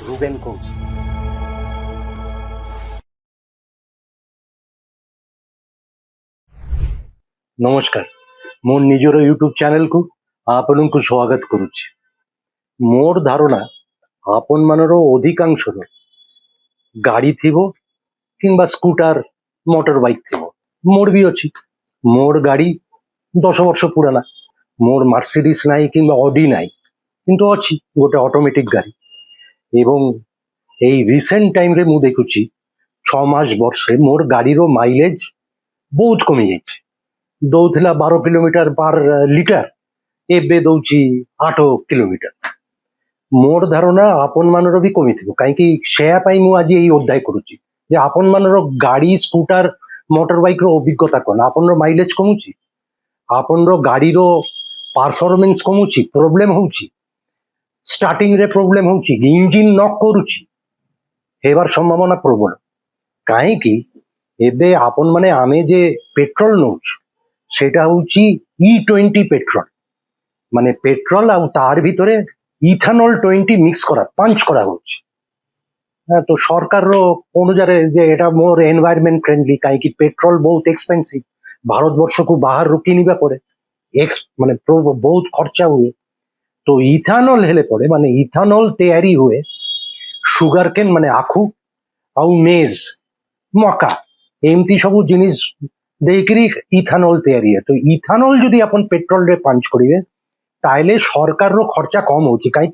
Ruben কৌশি। ନମସ୍କାର, ମୋ ନିଜର ୟୁଟ୍ୟୁବ ଚ୍ୟାନେଲକୁ ଆପଣଙ୍କୁ ସ୍ୱାଗତ କରୁଛି। ମୋର ଧାରଣା ଆପଣମାନର ଅଧିକାଂଶର ଗାଡ଼ି ଥିବ କିମ୍ବା ସ୍କୁଟର ମୋଟର ବାଇକ୍ ଥିବ। ମୋର ବି ଅଛି। ମୋର ଗାଡ଼ି 10 ବର୍ଷ ପୁରାନା। ମୋର ମାର୍ସିଡିସ୍ ନାହିଁ କିମ୍ବା ଅଡି ନାହିଁ, କିନ୍ତୁ ଅଛି ଗୋଟେ ଅଟୋମେଟିକ୍ ଗାଡ଼ି। ଏବଂ ଏଇ ରିସେଣ୍ଟ ଟାଇମରେ ମୁଁ ଦେଖୁଛି 6 ମାସ ବର୍ଷେ ମୋର ଗାଡ଼ିର ମାଇଲେଜ ବହୁତ କମିଯାଇଛି। ଦଉଥିଲା 12 କିଲୋମିଟର ପାର ଲିଟର, ଏବେ ଦଉଛି 8 କିଲୋମିଟର। ମୋର ଧାରଣା ଆପଣମାନର ବି କମିଥିବ, କାହିଁକି ସେୟା ପାଇଁ ମୁଁ ଆଜି ଏଇ ଅଧ୍ୟାୟ କରୁଛି ଯେ ଆପଣମାନର ଗାଡ଼ି ସ୍କୁଟର ମୋଟର ବାଇକ୍ର ଅଭିଜ୍ଞତା କ'ଣ? ଆପଣର ମାଇଲେଜ କମୁଛି, ଆପଣର ଗାଡ଼ିର ପରଫରମେନ୍ସ କମୁଛି, ପ୍ରୋବ୍ଲେମ ହଉଛି, ଷ୍ଟାର୍ଟିଂରେ ପ୍ରୋବ୍ଲେମ ହଉଛି, ଇଞ୍ଜିନ ନକ୍ କରୁଛି, ହେବାର ସମ୍ଭାବନା ପ୍ରବଳ। କାହିଁକି ଏବେ ଆପଣମାନେ ଆମେ ଯେ ପେଟ୍ରୋଲ ନଉଛୁ সেটা হচ্ছে E20 পেট্রোল, মানে পেট্রোল আর তার ভিতরে ইথানল 20 মিক্স করা, পাঞ্চ করা হচ্ছে। হ্যাঁ, তো সরকারর অনুযায়ী যে এটা মোর এনভায়রনমেন্ট ফ্রেন্ডলি, কাইকি পেট্রোল বহুত এক্সপেন্সিভ, ভারতবর্ষকু বাহারু কিনিবা পড়ে, মানে বহুত খরচা হুয়ে। তো ইথানল হেলে পড়ে, মানে ইথানল তৈয়ারি হুয়ে সুগার কেন মানে আখু ଆଉ মেজ মকা এমতি সবু জিনিস ଦେଇକିରି ଇଥାନଲ ତିଆରି ହୁଏ। ତ ଇଥାନଲ ଯଦି ଆପଣ ପେଟ୍ରୋଲରେ ପାଞ୍ଚ କରିବେ ତାହେଲେ ସରକାରର ଖର୍ଚ୍ଚା କମ ହଉଛି, କାହିଁ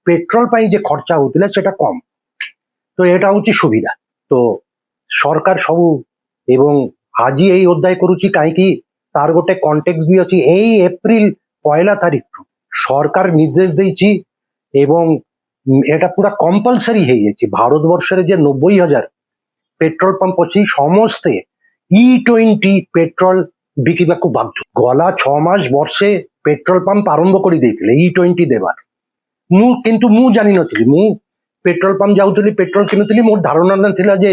ପେଟ୍ରୋଲ ପାଇଁ ଯେ ଖର୍ଚ୍ଚା ହଉଥିଲା ସେଟା କମ। ତ ଏଇଟା ହଉଛି ସୁବିଧା। ତ ସରକାର ସବୁ, ଏବଂ ଆଜି ଏଇ ଅଧ୍ୟାୟ କରୁଛି କାହିଁକି ତାର ଗୋଟେ କଣ୍ଟେକ୍ସ ବି ଅଛି। ଏଇ ଏପ୍ରିଲ 1 ତାରିଖରୁ ସରକାର ନିର୍ଦ୍ଦେଶ ଦେଇଛି ଏବଂ এটা পুরা কম্পালসারি ହେଇଯାଇଛି। ଭାରତବର୍ଷରେ ଯେ 90,000 ପେଟ୍ରୋଲ ପମ୍ପ ଅଛି ସମସ୍ତେ E20 পেট্রোল বিকিବାକୁ বাধ্য। গলা 6 মাস ବର୍ଷେ পেট্ରୋଲ ପମ୍ପ ଆରମ୍ଭ କରିଦେଇଥିଲେ E20 ଦେବାର। କିନ୍ତୁ ମୁଁ ଜାଣିନଥିଲି। ମୁଁ ପେଟ୍ରୋଲ ପମ୍ପ ଯାଉଥିଲି, ପେଟ୍ରୋଲ କିଣୁଥିଲି, ମୋର ଧାରଣା ନଥିଲା ଯେ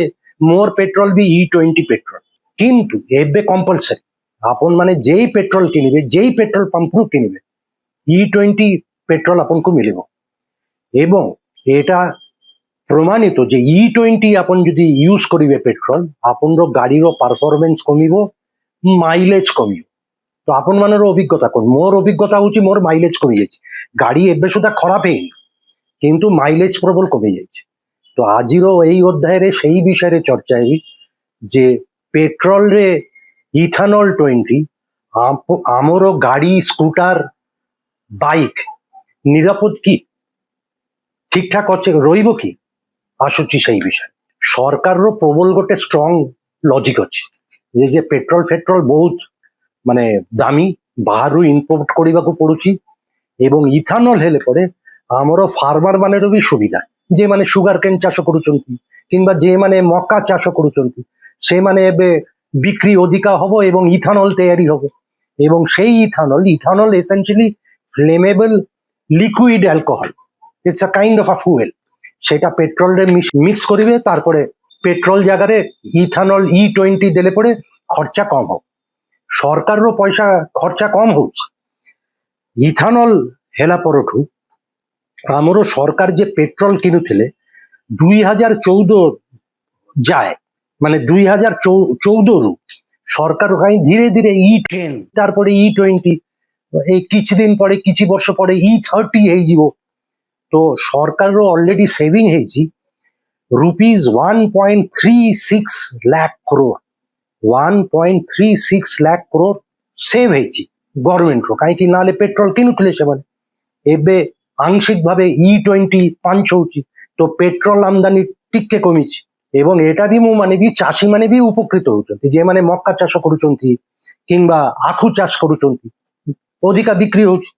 ମୋର ପେଟ୍ରୋଲ ବି E20 ପେଟ୍ରୋଲ। କିନ୍ତୁ ଏବେ କମ୍ପଲସରି ଆପଣମାନେ ଯେଇ ପେଟ୍ରୋଲ କିଣିବେ, ଯେଇ ପେଟ୍ରୋଲ ପମ୍ପରୁ କିଣିବେ, E20 ପେଟ୍ରୋଲ ଆପଣଙ୍କୁ ମିଳିବ। এবং এটা প্রমাণিত যে E20 আপন যদি ইউজ করিবে পেট্রোল, আপনার গাড়ির পারফরমেন্স কমিব, মাইলেজ কমিব। তো আপন মানের অভিজ্ঞতা কোন? মোর অভিজ্ঞতা হচ্ছে মোর মাইলেজ কমে যাচ্ছে। গাড়ি এবে সুদ্ধা খারাপ হয়নি, কিন্তু মাইলেজ প্রবল কমে যাচ্ছে। তো আজির এই অধ্যায়ে সেই বিষয়ে চর্চা হবি যে পেট্রোলরে ইথানল 20 আমার গাড়ি স্কুটার বাইক নিরাপদ কি, ঠিকঠাক আছে রইব কি, ଆସୁଛି ସେଇ ବିଷୟ। ସରକାରର ପ୍ରବଳ ଗୋଟେ ଷ୍ଟ୍ରଙ୍ଗ ଲଜିକ ଅଛି ଯେ ପେଟ୍ରୋଲ ଫେଟ୍ରୋଲ ବହୁତ ମାନେ ଦାମୀ, ବାହାରୁ ଇମ୍ପୋର୍ଟ କରିବାକୁ ପଡୁଛି। ଏବଂ ଇଥାନଲ ହେଲେ ପରେ ଆମର ଫାର୍ମର ମାନର ବି ସୁବିଧା, ଯେମାନେ ସୁଗାର କେନ୍ ଚାଷ କରୁଛନ୍ତି କିମ୍ବା ଯେମାନେ ମକା ଚାଷ କରୁଛନ୍ତି ସେମାନେ ଏବେ ବିକ୍ରି ଅଧିକା ହବ ଏବଂ ଇଥାନଲ ତିଆରି ହବ। ଏବଂ সেই ethanol essentially flammable liquid alcohol, it's a kind of a fuel. সেটা পেট্রোলরে মিক্স করিবে, তারপরে পেট্রোল জায়গায় ইথানল E20 দেলে পরে খরচা কম হোক, সরকারর পয়সা খরচা কম হচ্ছে। ইথানল হেলা পরঠু আমার সরকার যে পেট্রোল কিনুଥିଲେ 2014 যায়, মানে 2014 সরকার ধীরে ধীরে E10, তারপরে E20, এই কিছুদিন পরে কিছু বর্ষ পরে E30 ହେଇଯିବ। তো সরকারর অলরেডি সেভিং হয়েছি rupees 1.36 lakh crore, 1.36 lakh crore save হয়েছি গভর্নমেন্টর। কাହିଁକି নালে পেট্রোল কিনুଥିଲେ ସେମାନେ, ଏବେ আংশিক ভাবে E20 ପାଞ୍ଚ হଉଛି। তো পেট্রোল আমদানি ଟିକେ কমিଛି। এবং এটা ବି ମୁଁ ମାନିବି ଚାଷୀ ମାନେ ବି ଉପକୃତ ହଉଛନ୍ତି, ଯେମାନେ ମକା ଚାଷ କରୁଛନ୍ତି କିମ୍ବା ଆଖୁ ଚାଷ କରୁଛନ୍ତି, ଅଧିକା ବିକ୍ରି ହଉଛି।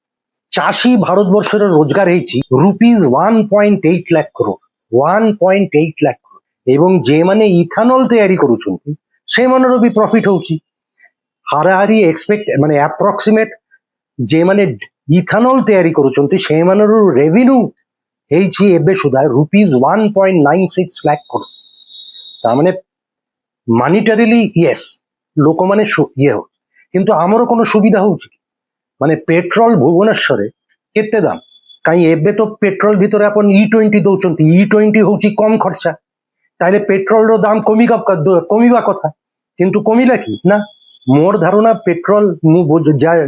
চাষী ভারতবর্ষের রোজগার হয়েছি rupees 1.8 lakh crore, 1.8 lakh crore। এবং যেমানে ইথানল তৈরি করুଛନ୍ତି সেমানের ବି প্রফিট হଉଛି। হারাহারি এক্সপেক্ট মানে অ্যাপ্রক্সিমেট যেমানে ইথানল তৈরি করুଛନ୍ତି সেমানের রেভিনিউ ହେଇଛି ଏବେ ସୁଦ୍ଧା রুপিজ 1.96 লাখ crore। তার মানে মানিটারিলি ইয়েস ଲୋକମାନେ ଇଏ ହଉଛି, କିନ୍ତୁ ଆମର কোনো সুবিধা হଉଛି? মানে পেট্রোল ভুবনেশ্বরে কেতে দাম, କାହିଁ ଏବେ ତ ପେଟ୍ରୋଲ ଭିତରେ ଆପଣ E20 ଦଉଛନ୍ତି, E20 ହଉଛି କମ ଖର୍ଚ୍ଚା, ତାহলে ପେଟ୍ରୋଲର ଦାମ କମିବା କଥା, କିନ୍ତୁ କମିଲା କି না। মোর ধারণা পেট্রোল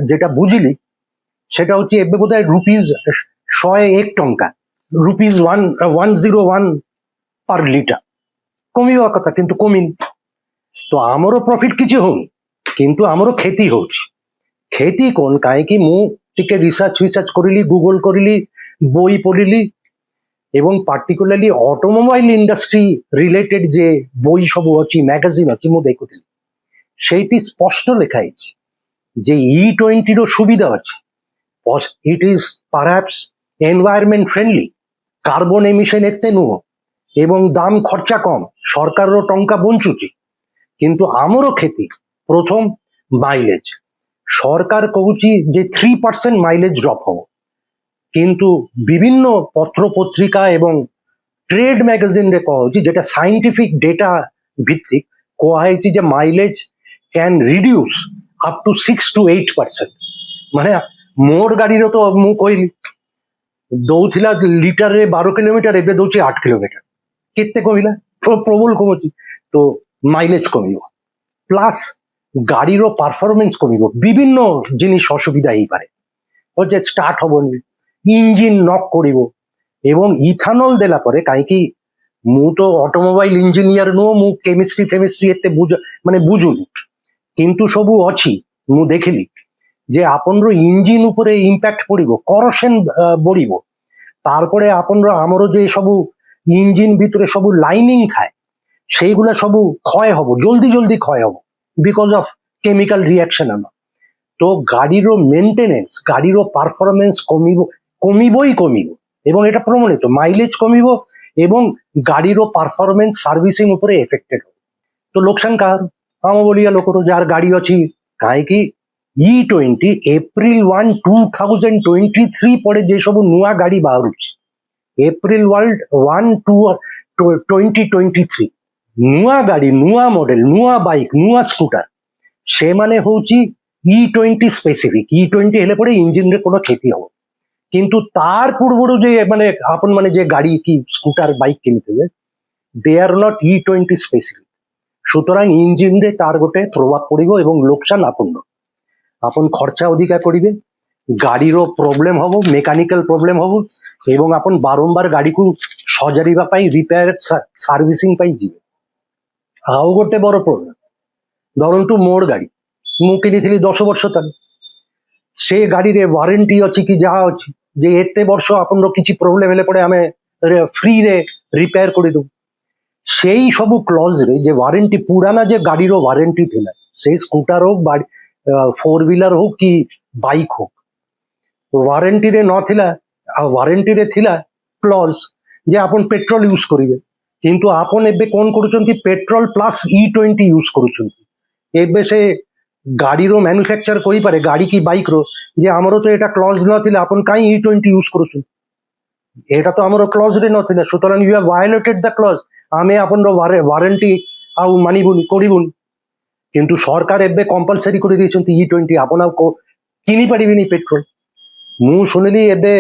যেটা বুঝিলি সেটা হচ্ছে ଏବେ বোধহয় ₹101 ₹101 পার লিটার কমিବା କଥା, କିନ୍ତୁ কমিନି। তো ଆମର ପ୍ରଫିଟ କିଛି ହଉନି, କିନ୍ତୁ ଆମର କ୍ଷତି ହଉଛି। କ୍ଷତି କଣ, କାହିଁକି ମୁଁ ଟିକେ ରିସର୍ଚ୍ଚ କରିଲି, ଗୁଗଲ କରିଲି, ବହି ପଢିଲି, এবং পার্টিকুলারলি অটোমোবাইল ইন্ডাস্ট্রি রিলেটেড যে বই ସବୁ ଅଛି, ମ୍ୟାଗାଜିନ୍ ଅଛି, ମୁଁ ଦେଖୁଥିଲି ସେଇଠି ସ୍ପଷ୍ଟ ଲେଖା ହେଇଛି যে E20ର ସୁବିଧା ଅଛି, it is perhaps environment friendly, carbon emission এতে ନୁହଁ এবং দাম খরচা কম, সরকারର ଟଙ୍କା ବଞ୍ଚୁଛି। কিন্তু ଆମର କ୍ଷତି প্রথম মাইলেজ, সরকার কହୁଛି যে 3% মাইলেজ ড্রপ হব, কিন্তু বিভিন্ন পত্র পত্রিকা এবং ট্রেড ম্যাগাজিনে কହୁଛି, যেটা সাইন্টিফিক ডেটা ভিত্তিক, କୁହାହେଇଛି যে mileage can reduce up to 6 to 8%। ମାନେ ମୋର ଗାଡିର ତ ମୁଁ କହିଲି ଦଉଥିଲା ଲିଟରରେ 12 କିଲୋମିଟର, ଏବେ ଦଉଛି 8 କିଲୋମିଟର, କେତେ କମିଲା, ପ୍ରବଳ କମୁଛି। ତ ମାଇଲେଜ କମିବ, ପ୍ଲସ୍ ଗାଡିର ପରଫରମେନ୍ସ କମିବ, ବିଭିନ୍ନ ଜିନିଷ ଅସୁବିଧା ହେଇପାରେ, যে ଷ୍ଟାର୍ଟ ହବନି, ইঞ্জিন নক করিব। এবং ইথানল দেলা পরে, কাইকি মু তো অটোমোবাইল ইঞ্জিনিয়ার নুহ, মু কেমিস্ট্রি এতে মানে বুঝুনি, কিন্তু সবু অছি মু দেখিলি যে আপনর ইঞ্জিন উপরে ইম্প্যাক্ট পড়িব, করশন বড়িব, তারপরে আপনর আমার যে সবু ইঞ্জিন ভিতরে সবু লাইনিং থাকে সেইগুলা সবু ক্ষয় হব, জলদি ক্ষয় হব, বিকজ অফ কেমিক্যাল রিয়াকশন। আমার তো গাড়ির মেনটেনেন্স, গাড়ির পারফরমেন্স কমিবই এবং এটা প্রমাণিত, মাইলেজ কমিব এবং গাড়ির পারফরমেন্স সার্ভিসিং উপরে এফেক্টেড হবে। তো লোকসান কার, আম বলিয়া লোকর যার গাড়ি ଅଛି, কাହିଁକି E20 April 1, 2023 পরে যে সব নূয়া গাড়ি বাহারুଛି, April 1, 2023 নূয়া গাড়ি, নূয়া মডেল, নূয়া বাইক, নূয়া স্কুটার, ସେମାନେ হଉଛି E20 স্পেসিফিক। E20 ହେଲେ পরে ইঞ্জিনরে কোনো ক্ষতি হবে, কিন্তু তার পূর্বরু যে মানে আপন মানে যে গাড়ি কি স্কুটার বাইক কিনিথিবে, they are not E20 specific. সুতরাং ইঞ্জিনরে তার গোটে প্রভাব পড়িব এবং লোকসান আপন খরচা অধিকা পড়িবে, গাড়ির প্রোবলেম হব, মেকানিক্যাল প্রোবলেম হব, এবং আপন বারম্বার গাড়িକୁ সজারিবা পাই, রিপেয়ার সার্ভিসিং পাই ଯିବେ। ଆଉ ଗୋଟେ ବড় ପ୍ରୋବ୍ଲେମ, ଧରନ୍ତୁ ମୋର ଗାଡି ମୁଁ କିଣିଥିଲି 10 ବର୍ଷ ତଳେ, ସେ ଗାଡିରେ ୱାରେଣ୍ଟି ଅଛି କି ଯାହା ଅଛି, ଯେ ଏତେ ବର୍ଷ ଆପଣର କିଛି ପ୍ରୋବ୍ଲେମ ହେଲେ ପଡେ ଆମେ ଫ୍ରିରେ ରିପେୟାର କରିଦେବୁ। সেই ସବୁ କ୍ଲଜରେ ଯେ ୱାରେଣ୍ଟି, ପୁରାନା ଯେ ଗାଡିର ୱାରେଣ୍ଟି ଥିଲା, ସେଇ ସ୍କୁଟର হোক বা 4 wheeler হোক କି বাইক হোক, ୱାରେଣ୍ଟିରେ ନଥିଲା, ଆଉ ୱାରେଣ୍ଟିରେ ଥିଲା କ୍ଲଜ ଯେ ଆପଣ ପେଟ୍ରୋଲ ୟୁଜ କରିବେ, কিন্তু ଆପଣ ଏବେ କଣ କରୁଛନ୍ତି, ପେଟ୍ରୋଲ ପ୍ଲସ୍ E20 ୟୁଜ କରୁଛନ୍ତି। ଏବେ ସେ ଗାଡିର ମ୍ୟାନୁଫ୍ୟାକ୍ଚର କହିପାରେ, ଗାଡି କି ବାଇକର, ଯେ ଆମର ତ এটা ক্লজ ନଥିଲା, ଆପଣ କାହିଁ E20 ୟୁଜ କରୁଛନ୍ତି, এটা তো ଆମର ক্লজରେ ନଥିଲା, সুতরাং you have violated the clause, ଆମେ ଆପଣର ୱାରେଣ୍ଟି ଆଉ ମାନିବୁନି, କରିବୁନି। কিন্তু সরকার ଏବେ কম্পালসারি করে ଦେଇଛନ୍ତି E20, ଆପଣ ଆଉ କିଣିପାରିବେନି ପେଟ୍ରୋଲ। ମୁଁ ଶୁଣିଲି ଏବେ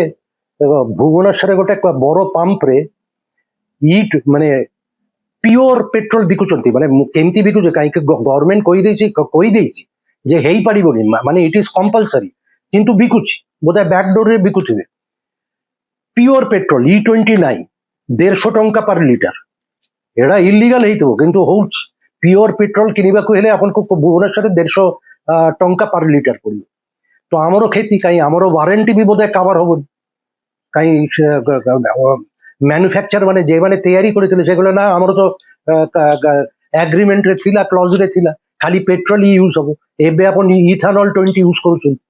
ଭୁବନେଶ୍ୱରରେ ଗୋଟେ ବଡ ପମ୍ପରେ ମାନେ পিওর পেট্রোল বিকুଛନ୍ତି, মানে কেমতি বিকুছে, কাହିଁକି গভর্নমেন্ট କହିଦେଇଛି যে ହେଇପାରିବନି, ମାନେ ইট ইজ কম্পালসারি, কিন্তু বিকুଛି, বোধহয় ব্যাকডোরে বিকুଥିବେ। পিওর পেট্রোল E20 ନାହିଁ, 150 ଟଙ୍କା পার লিটার, এটা ইলিগাল ହେଇଥିବ কিন্তু ହଉଛି। পিওর পেট্রোল কিনিବାକୁ ହେଲେ ଆପଣଙ୍କୁ ଭୁବନେଶ୍ୱରରେ 150 ଟଙ୍କା পার লিটার ପଡିବ। তো ଆମର କ୍ଷତି, କାହିଁ ଆମର ୱାରେଣ୍ଟି ବି ବୋଧେ କଭର ହବନି, କାହିଁ ମ୍ୟାନୁଫ୍ୟାକ୍ଚର ମାନେ যেମାନେ তৈরি করেছিল সেগুলো না, ଆମର তো এগ্রিমেন্টরে ଥିଲା, ক্লজରେ ଥିଲା, খালি পেট্রোল ୟୁଜ ହବ। ଏବେ ଆପଣ ইথানল 20 ୟୁଜ କରୁଛନ୍ତି,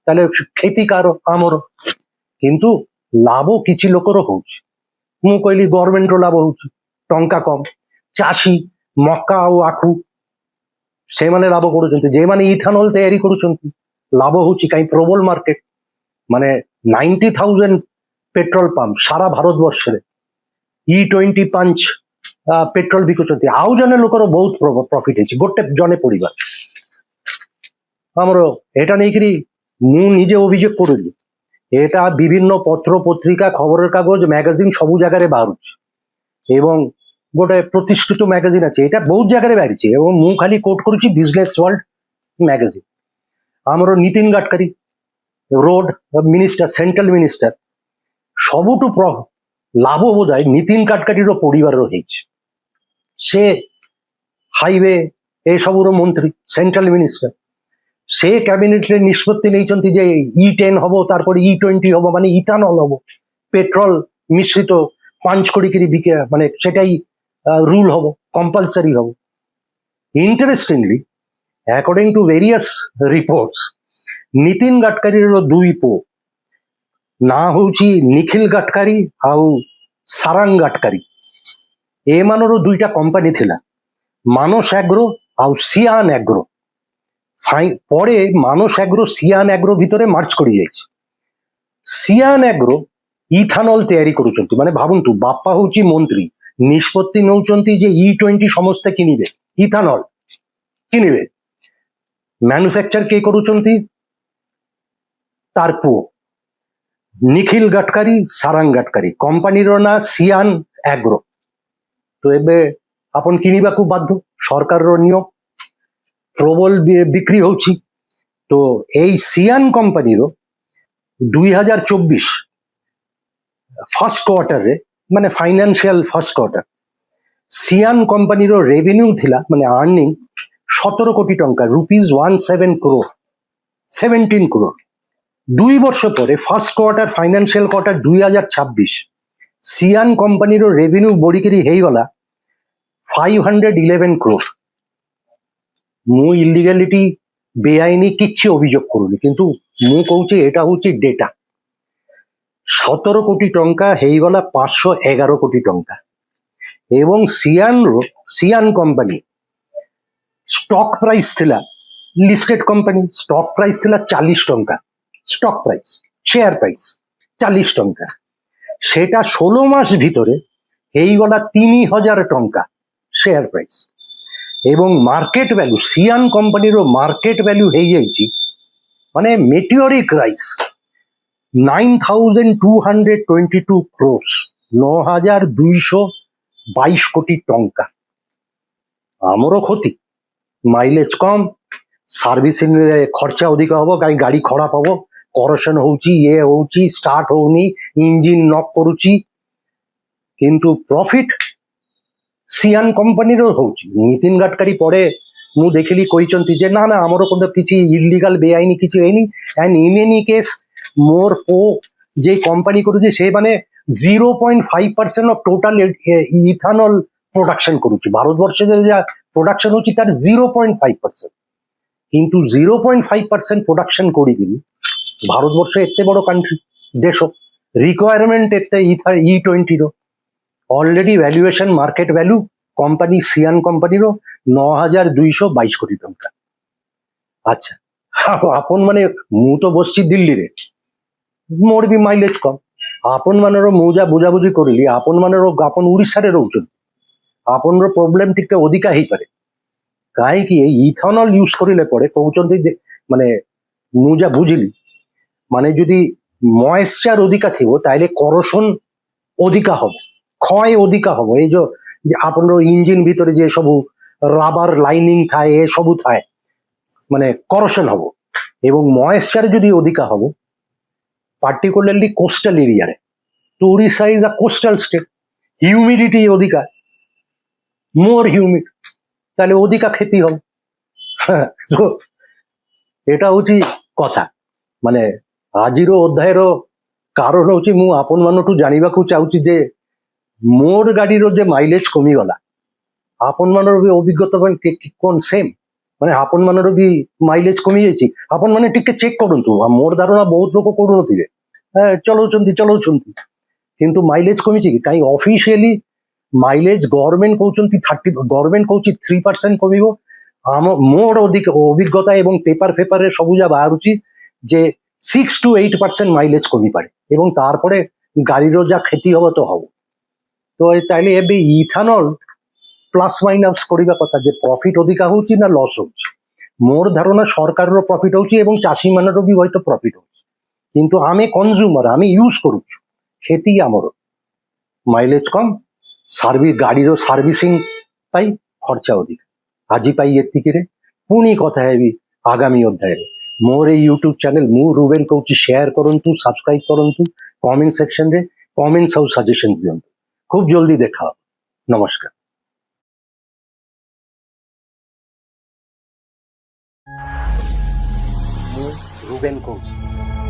ତାহলে କ୍ଷତି କାହାର, ଆମର। କିନ୍ତୁ ଲାଭ କିଛି ଲୋକର ହଉଛି। ମୁଁ କହିଲି ଗଭର୍ନମେଣ୍ଟର ଲାଭ ହଉଛି, ଟଙ୍କା କମ, ଚାଷୀ ମକା ଆଉ ଆଖୁ ସେମାନେ ଲାଭ କରୁଛନ୍ତି, যেମାନେ ইথানল তৈরি କରୁଛନ୍ତି লাভ হচ্ছে, কাହିଁ প্রবল মার্কেট, মানে 90,000 পেট্রোল পাম্প সারা ভারতবর্ষରେ E20 পেট্রোল ବିକୁଛନ୍ତି। ଆଉ ଜଣେ ଲୋକର ବହୁତ ପ୍ରଫିଟ ହେଇଛି, ଗୋଟେ ଜଣେ ପରିବାର। ଆମର ଏଟା ନେଇକିରି ମୁଁ ନିଜେ ଅଭିଯୋଗ କରିଲି এটা বিভিন্ন পত্র পত্রিকা খবরের কাগজ ম্যাগাজিন ସବୁ ଜାଗାରେ ବାହାରୁଛି ଏବଂ ଗୋଟେ ପ୍ରତିଷ୍ଠିତ ମ୍ୟାଗାଜିନ୍ ଅଛି ଏଇଟା ବହୁତ ଜାଗାରେ ବାହାରିଛି ଏବଂ ମୁଁ ଖାଲି କୋଟ୍ କରୁଛି ବିଜନେସ୍ ୱାର୍ଲ୍ଡ ମ୍ୟାଗାଜିନ୍। ଆମର Nitin Gadkari road minister central minister ସବୁଠୁ ଲାଭବୋଧାୟ ନୀତିନ ଗଡ଼କରୀର ପରିବାରର ହେଇଛି। ସେ ହାଇୱେ ଏସବୁର ମନ୍ତ୍ରୀ ସେଣ୍ଟ୍ରାଲ ମିନିଷ୍ଟର ସେ କ୍ୟାବିନେଟରେ ନିଷ୍ପତ୍ତି ନେଇଛନ୍ତି ଯେ E10 ହବ ତାରପରେ E20 ହବ ମାନେ ଇଥାନଲ ହବ পেট্রোল মিশ্রিত 5 কোটি করে বিকে মানে সেটাই রুল হব কম্পালসারি হব। Interestingly according to various reports Nitin ଗଡ଼କରୀର ଦୁଇ ପୁଅ ନା ହଉଛି ନିଖିଲ ଗଡ଼କରୀ ଆଉ ସାରାଙ୍ଗ ଗଡ଼କରୀ ଏମାନର ଦୁଇଟା କମ୍ପାନୀ ଥିଲା ମାନସ ଆଗ୍ରୋ ଆଉ ସିଆନ ଆଗ୍ରୋ। পরে ମାନସ ଆଗ୍ରୋ ସିଆନ ଆଗ୍ରୋ ଭିତରେ ମାର୍ଚ କରିଯାଇଛି। ସିଆନ ଆଗ୍ରୋ ইথানল তৈরি କରୁଛନ୍ତି ମାନେ ଭାବନ୍ତୁ ବାପା ହଉଛି ମନ୍ତ୍ରୀ ନିଷ୍ପତ୍ତି ନେଉଛନ୍ତି ଯେ E20 ସମସ୍ତେ କିଣିବେ ଇଥାନଲ କିଣିବେ ମ୍ୟାନୁଫ୍ୟାକ୍ଚର କିଏ କରୁଛନ୍ତି ତାର ପୁଅ ନିଖିଲ ଗଡ଼କରୀ ସାରାଙ୍ଗ ଗଡ଼କରୀ କମ୍ପାନୀର ନାଁ ସିଆନ ଆଗ୍ରୋ। ତ ଏବେ ଆପଣ କିଣିବାକୁ ବାଧ୍ୟ ସରକାରର ନିୟମ ପ୍ରବଳ ବିକ୍ରି ହଉଛି। ତ ଏଇ ସିଆନ କମ୍ପାନୀର 2024 ଫାର୍ଷ୍ଟ କ୍ୱାର୍ଟରରେ ମାନେ ଫାଇନାନ୍ସିଆଲ ଫାର୍ଷ୍ଟ କ୍ୱାର୍ଟର ସିଆନ କମ୍ପାନୀର ରେଭିନ୍ୟୁ ଥିଲା ମାନେ ଆର୍ନିଂ 17 କୋଟି ଟଙ୍କା ₹117 crore 17 crore। 2 ବର୍ଷ ପରେ ଫାର୍ଷ୍ଟ କ୍ୱାର୍ଟର ଫାଇନାନ୍ସିଆଲ କ୍ୱାର୍ଟର 2026 ସିଆନ କମ୍ପାନୀର ରେଭିନ୍ୟୁ ବଢିକିରି ହେଇଗଲା 511 crore। ମୁଁ ଇଲିଗାଲିଟି ବେଆଇନି କିଛି ଅଭିଯୋଗ କରୁନି କିନ୍ତୁ ମୁଁ କହୁଛି ଏଟା ହଉଛି ଡେଟା 17 କୋଟି ଟଙ୍କା ହେଇଗଲା 511 କୋଟି ଟଙ୍କା ଏବଂ ସିଆନ କମ୍ପାନୀ ଷ୍ଟକ୍ ପ୍ରାଇସ୍ ଥିଲା লিস্টেড কোম্পানি স্টক প্রাইস ଥିଲା 40 ଟଙ୍କା স্টক প্রাইস শেয়ার প্রাইস 40 ଟଙ୍କା সেটা 16 মাস ভিতরে ହେଇଗଲା 3000 ଟଙ୍କା শেয়ার প্রাইস এবং মার্কেট ভ্যালু সিয়ান কোম্পানির মার্কেট ভ্যালু ହେଇଯାଇଛି মানে মেটিওরিক রাইজ 9222 crores 9222 কোটি ଟଙ୍କା। ଆମର ক্ষতি ମାଇଲେଜ କମ সার্ভিসিং রে খরচা অধিক হব কাই গাড়ি খরাপ হব করশন হଉଛି ইয়ে হଉଛି স্টার্ট হଉନି ইঞ্জিন নক କରୁଛି কিন্তু প্রফিট সিয়ান কোম্পানির হଉଛି। ନୀତିନ ଗଡ଼କରୀ ପରେ ମୁଁ ଦେଖିଲି କହିଛନ୍ତି ଯେ ନା ନା ଆମର কোনো କିଛି ইলিগাল বেআইনি কিছু ହେଇନି এন্ড ইন এনি কেস মোর পো যে কোম্পানি କରୁଛି ସେ মানে 0.5% অফ টোটাল ইথানল প্রোডাকশন କରୁଛି ভারতবর্ষে যে প্রোডাকশন হচ্ছে তার 0.5% কিন্তু 0.5% প্রোডাকশন করিকিরি ভারতবর্ষ এতে বড় কান্ট্রি দেশ রিকোয়ারমেন্ট এতে E20 র already valuation market value company Sean কোম্পানির 9222 কোটি টଙ୍କା। আচ্ছা আপন মানে ମୁଁ ତ ବସିଛି ଦିଲ୍ଲୀରେ ମୋର ବି ମାଇଲେଜ କମ ଆପଣ ମାନର ମୁଁ ଯା ବୁଝାବୁଝି କରିଲି ଆପଣ ମାନର ଆପଣ ଓଡ଼ିଶାରେ ରହୁଛନ୍ତି ଆପଣର ପ୍ରୋବ୍ଲେମ ଟିକେ ଅଧିକା ହେଇପାରେ କାହିଁକି ଏଇ ଇଥାନଲ ୟୁଜ କରିଲେ ପରେ କହୁଛନ୍ତି ଯେ ମାନେ ମୁଁ ଯା ବୁଝିଲି ମାନେ ଯଦି ମଏଶ୍ଚର ଅଧିକା ଥିବ ତାହେଲେ କରସନ ଅଧିକା ହବ ক্ষয় ଅଧିକା ହବ ଏଇ ଯୋଉ ଆପଣର ଇଞ୍ଜିନ ଭିତରେ ଯେ ସବୁ রাবার লাইনিং ଥାଏ ଏ ସବୁ ଥାଏ মানে করশন হব এবং ময়েশ্চার যদি অধিকা হব পার্টিকুলারলি কোস্টাল এরিয়ারে তো Odisha is a coastal state humidity অধিকা মোর হিউমিড তাহলে অধিকা ক্ষতি হবে। তো এটা হচ্ছে কথা মানে আজির অধ্যায়ের কারণ হচ্ছে ମୁଁ ଆପଣ ମାନଠୁ ଜାଣିବାକୁ ଚାହୁଁଛି ଯେ ମୋର ଗାଡିର ଯେ ମାଇଲେଜ କମିଗଲା ଆପଣ ମାନର ବି ଅଭିଜ୍ଞତା କଣ ସେମ୍ ମାନେ ଆପଣ ମାନର ବି ମାଇଲେଜ କମି ଯାଇଛି ଆପଣ ମାନେ ଟିକେ ଚେକ୍ କରନ୍ତୁ ମୋର ଧାରଣା ବହୁତ ଲୋକ କରୁନଥିବେ ଚଲଉଛନ୍ତି କିନ୍ତୁ ମାଇଲେଜ କମିଛି କି କାହିଁ ଅଫିସିଆଲି ମାଇଲେଜ ଗଭର୍ଣ୍ଣମେଣ୍ଟ କହୁଛନ୍ତି 30 ଗଭର୍ଣ୍ଣମେଣ୍ଟ କହୁଛି 3% କମିବ ଆମ ମୋର ଅଧିକ ଅଭିଜ୍ଞତା ଏବଂ পেপারে ସବୁ যা ବାହାରୁଛି যে 6 to 8% ମାଇଲେଜ କମିପାରେ ଏବଂ ତାରପରେ ଗାଡିର যা କ୍ଷତି ହବ ତ ହବ। ତ ତାହେଲେ ଏବେ ইথানল প্লাস মাইনাস କରିବା କଥା ଯେ ପ୍ରଫିଟ ଅଧିକା ହଉଛି ନା ଲସ୍ ହଉଛି ମୋର ଧାରଣା ସରକାରର ପ୍ରଫିଟ ହଉଛି ଏବଂ ଚାଷୀ ମାନର ବି ହয়তো ପ୍ରଫିଟ ହଉଛି କିନ୍ତୁ ଆମେ କନଜ୍ୟୁମର, ଆମେ ୟୁଜ୍ କରୁଛୁ, କ୍ଷତି ଆମର। ମାଇଲେଜ କମ୍, ଗାଡ଼ିର ସର୍ଭିସିଂ ପାଇଁ ଖର୍ଚ୍ଚ ଅଧିକ। ଆଜି ପାଇଁ ଏତିକିରେ, ପୁଣି କଥା ହେବି ଆଗାମୀ ଅଧ୍ୟାୟରେ। ମୋର ଏଇ ୟୁଟ୍ୟୁବ ଚ୍ୟାନେଲ ମୁଁ ରୁବେଲ କହୁଛି, ସେୟାର କରନ୍ତୁ, ସବସ୍କ୍ରାଇବ କରନ୍ତୁ, କମେଣ୍ଟ ସେକ୍ସନରେ କମେଣ୍ଟସ୍ ଆଉ ସଜେସନ୍ସ ଦିଅନ୍ତୁ। খুব জলদি দেখা হবে। নমস্কার। ମୁଁ ରୁବେନ କହୁଛି।